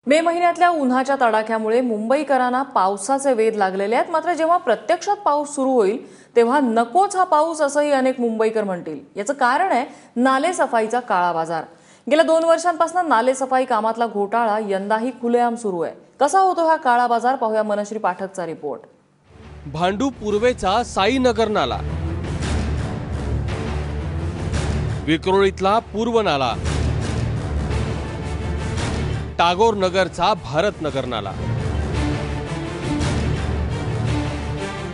मे महिन्यातल्या उन्हाच्या तडाख्यामुळे मुंबईकरांना पावसाचे वेध लागलेले आहेत। मात्र जेव्हा प्रत्यक्षात पाऊस सुरू होईल तेव्हा नकोच हा पाऊस असंही अनेक मुंबईकर म्हणतील। याचं कारण आहे नाले सफाईचा काळा बाजार। गेल्या 2 वर्षांपासून नाले सफाई कामातला घोटाळा यंदाही खुलेआम सुरू आहे। कसा होतो हा काळा बाजार पाहूया मनश्री पाठकचा रिपोर्ट। भांडू पूर्वेचा साईनगर नाला, विक्रोळीतला पूर्व नाला, टागोर नगरचा भारत नगर नाला,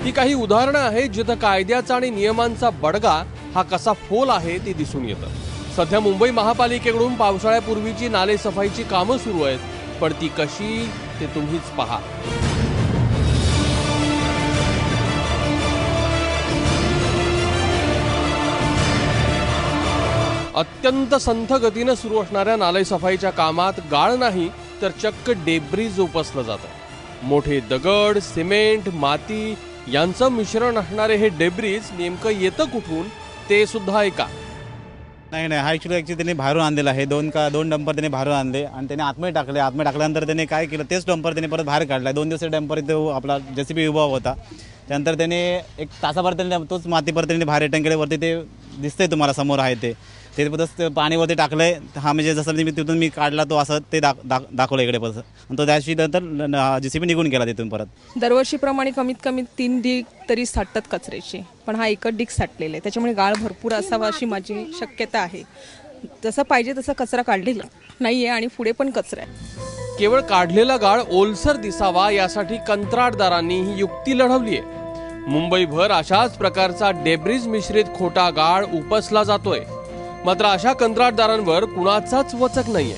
ही काही उदाहरणं आहेत जिथं कायद्याचा आणि नियमांचा बडगा हा कसा फोल आहे ते दिसून येतं। सध्या मुंबई महापालिकेकडून पावसाळ्यापूर्वीची नाले सफाईची कामं सुरू आहेत, पण ती कशी ते तुम्हीच पहा। अत्यंत संथ गतीने सुरू असणाऱ्या नाले सफाईच्या कामात गाळ नाही तर चक्क डेब्रिज उपसलं जातं। मोठे दगड, सिमेंट, माती यांचं मिश्रण असणारे हे डेब्रिज नेमकं येतं कुठून ते सुद्धा ऐका। नाही हा ॲक्च्युली त्यांनी बाहेरून आणलेला आहे। दोन डंपर त्यांनी बाहेरून आणले आणि त्यांनी आतमध्ये टाकले। आतमध्ये टाकल्यानंतर त्यांनी काय केलं, तेच डंपर त्यांनी परत बाहेर काढला। 2 दिवस डंपर इथे आपला जेसीबी उभा होता। त्यानंतर त्यांनी 1 तासाभर त्यांनी तोच माती परत त्यांनी बाहेर रिटर्न केल्यावरती ते दिसतंय तुम्हाला समोर आहे ते परत पाणीवरती टाकलंय। हा म्हणजे जसं मी तिथून मी काढला तो असं ते दाखवलं इकडे परत, आणि तो त्याशी नंतर जेसीबी निघून गेला तिथून परत। दरवर्षीप्रमाणे कमीत कमी 3 ढीग तरी साठतात कचऱ्याचे, पण हा एकच ढीग साठलेला आहे। त्याच्यामुळे गाळ भरपूर असावा अशी माझी शक्यता आहे। जसं पाहिजे तसा कचरा काढलेला नाहीये आणि पुढे पण कचरा आहे। केवळ काढलेला गाळ ओलसर दिसावा यासाठी कंत्राटदारांनी ही युक्ती लढवली आहे। मुंबईभर अशाच प्रकारचा डेब्रिज मिश्रित खोटा गाळ उपसला जातोय, मात्र अशा कंत्राटदारांवर कुणाचाच वचक नाहीये।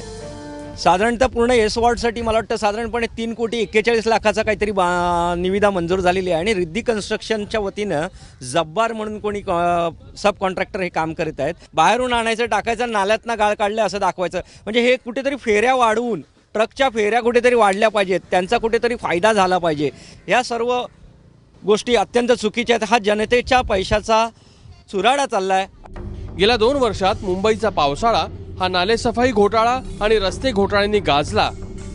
साधारणतः पूर्ण एस वॉर्डसाठी मला वाटतं साधारणपणे 3,41,00,00,000 काहीतरी निविदा मंजूर झालेली आहे आणि रिद्धी कन्स्ट्रक्शनच्या वतीनं जब्बार म्हणून कोणी सब कॉन्ट्रॅक्टर हे काम करत आहेत। बाहेरून आणायचं, टाकायचं, नाल्यातनं गाळ काढलं असं दाखवायचं। म्हणजे हे कुठेतरी फेऱ्या वाढवून ट्रकच्या फेऱ्या कुठेतरी वाढल्या पाहिजेत, त्यांचा कुठेतरी फायदा झाला पाहिजे। या सर्व गोष्टी अत्यंत चुकीच्या आहेत। हा जनतेच्या पैशाचा चुराडा चाललाय। गेल्या 2 वर्षात मुंबईचा पावसाळा हा नालेसफाई घोटाळा आणि रस्ते घोटाळ्यांनी गाजला।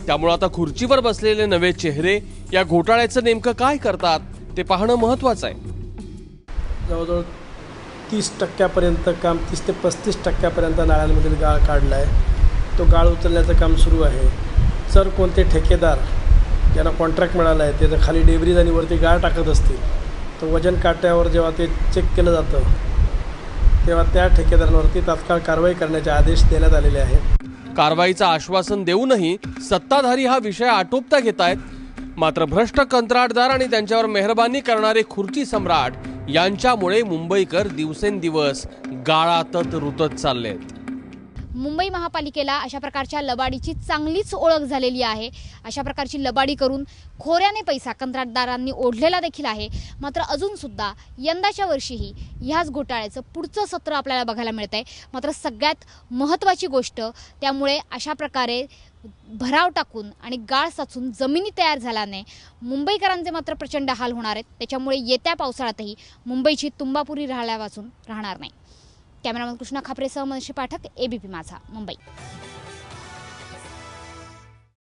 त्यामुळे आता खुर्चीवर बसलेले नवे चेहरे या घोटाळ्याचं नेमकं काय करतात ते पाहणं महत्त्वाचं आहे। जवळजवळ 30% काम 30 ते 35% नाळ्यांमधील गाळ काढला आहे। तो गाळ उचलण्याचं काम सुरू आहे। जर कोणते ठेकेदार ज्यांना कॉन्ट्रॅक्ट मिळाला आहे ते जर खाली डेब्रिज आणि वरती गाळ टाकत असतील तर वजन काट्यावर जेव्हा ते चेक केलं जातं तेव्हा त्या ठेकेदारांवरती तात्काळ कारवाई करण्याचे आदेश देण्यात आलेले आहेत। कारवाईचं आश्वासन देऊनही सत्ताधारी हा विषय आटोपता घेत आहेत। मात्र भ्रष्ट कंत्राटदार आणि त्यांच्यावर मेहरबानी करणारे खुर्ची सम्राट यांच्यामुळे मुंबईकर दिवसेंदिवस गाळातच रुतत चाललेत। मुंबई महापालिकेला अशा प्रकारच्या लबाडीची चांगलीच ओळख झालेली आहे। अशा प्रकारची लबाडी करून खोऱ्याने पैसा कंत्राटदारांनी ओढलेला देखील आहे। मात्र अजून सुद्धा यंदाच्या वर्षीही ह्याच घोटाळ्याचं पुढचं सत्र आपल्याला बघायला मिळत आहे। मात्र सगळ्यात महत्त्वाची गोष्ट, त्यामुळे अशा प्रकारे भराव टाकून आणि गाळ साचून जमिनी तयार झाल्याने मुंबईकरांचे मात्र प्रचंड हाल होणार आहेत। त्याच्यामुळे येत्या पावसाळ्यातही मुंबईची तुंबापुरी राहायला वाचून राहणार नाही। कॅमेरामन कृष्णा खापरेसह मनश्री पाठक, एबीपी माझा, मुंबई।